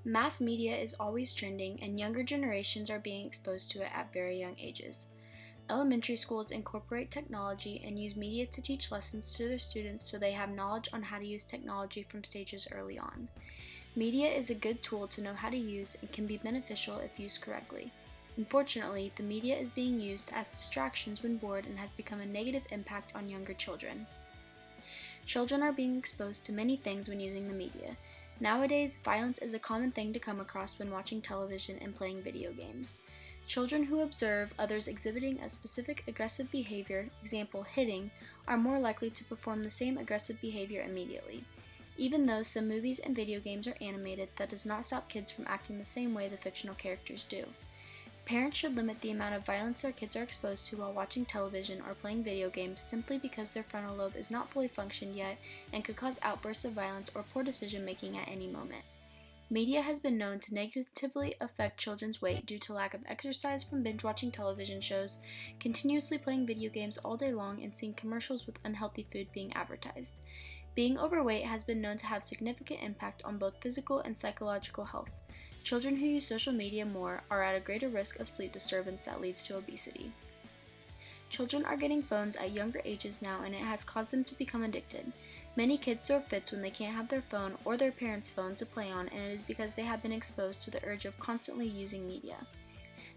Mass media is always trending, and younger generations are being exposed to it at very young ages. Elementary schools incorporate technology and use media to teach lessons to their students so they have knowledge on how to use technology from stages early on. Media is a good tool to know how to use and can be beneficial if used correctly. Unfortunately, the media is being used as distractions when bored and has become a negative impact on younger children. Children are being exposed to many things when using the media. Nowadays, violence is a common thing to come across when watching television and playing video games. Children who observe others exhibiting a specific aggressive behavior, example hitting, are more likely to perform the same aggressive behavior immediately. Even though some movies and video games are animated, that does not stop kids from acting the same way the fictional characters do. Parents should limit the amount of violence their kids are exposed to while watching television or playing video games simply because their frontal lobe is not fully functioned yet and could cause outbursts of violence or poor decision making at any moment. Media has been known to negatively affect children's weight due to lack of exercise from binge watching television shows, continuously playing video games all day long, and seeing commercials with unhealthy food being advertised. Being overweight has been known to have significant impact on both physical and psychological health. Children who use social media more are at a greater risk of sleep disturbance that leads to obesity. Children are getting phones at younger ages now, and it has caused them to become addicted. Many kids throw fits when they can't have their phone or their parents' phone to play on, and it is because they have been exposed to the urge of constantly using media.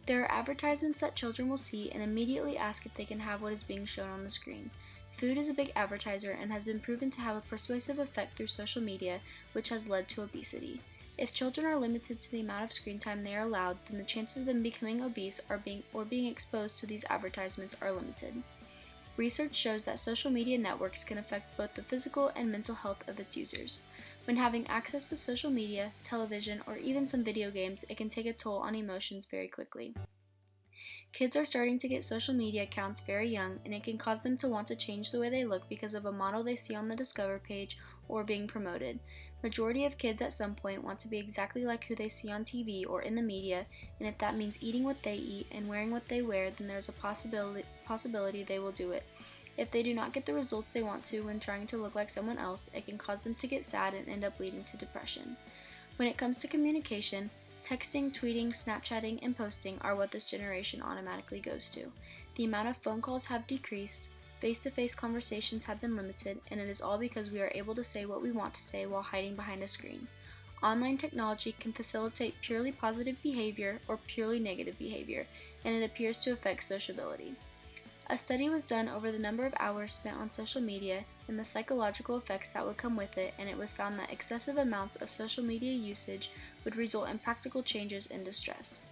There are advertisements that children will see and immediately ask if they can have what is being shown on the screen. Food is a big advertiser and has been proven to have a persuasive effect through social media, which has led to obesity. If children are limited to the amount of screen time they are allowed, then the chances of them becoming obese or being exposed to these advertisements are limited. Research shows that social media networks can affect both the physical and mental health of its users. When having access to social media, television, or even some video games, it can take a toll on emotions very quickly. Kids are starting to get social media accounts very young, and it can cause them to want to change the way they look because of a model they see on the Discover page or being promoted. Majority of kids at some point want to be exactly like who they see on TV or in the media, and if that means eating what they eat and wearing what they wear, then there's a possibility they will do it. If they do not get the results they want to when trying to look like someone else, it can cause them to get sad and end up leading to depression. When it comes to communication, texting, tweeting, Snapchatting, and posting are what this generation automatically goes to. The amount of phone calls have decreased, face-to-face conversations have been limited, and it is all because we are able to say what we want to say while hiding behind a screen. Online technology can facilitate purely positive behavior or purely negative behavior, and it appears to affect sociability. A study was done over the number of hours spent on social media and the psychological effects that would come with it, and it was found that excessive amounts of social media usage would result in practical changes in distress.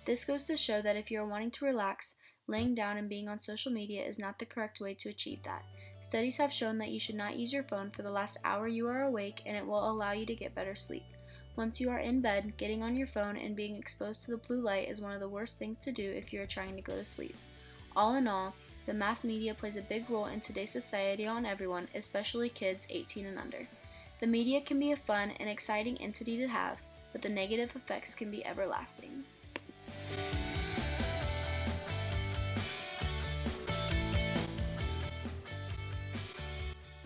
This goes to show that if you are wanting to relax, laying down and being on social media is not the correct way to achieve that. Studies have shown that you should not use your phone for the last hour you are awake, and it will allow you to get better sleep. Once you are in bed, getting on your phone and being exposed to the blue light is one of the worst things to do if you are trying to go to sleep. All in all, the mass media plays a big role in today's society on everyone, especially kids 18 and under. The media can be a fun and exciting entity to have, but the negative effects can be everlasting.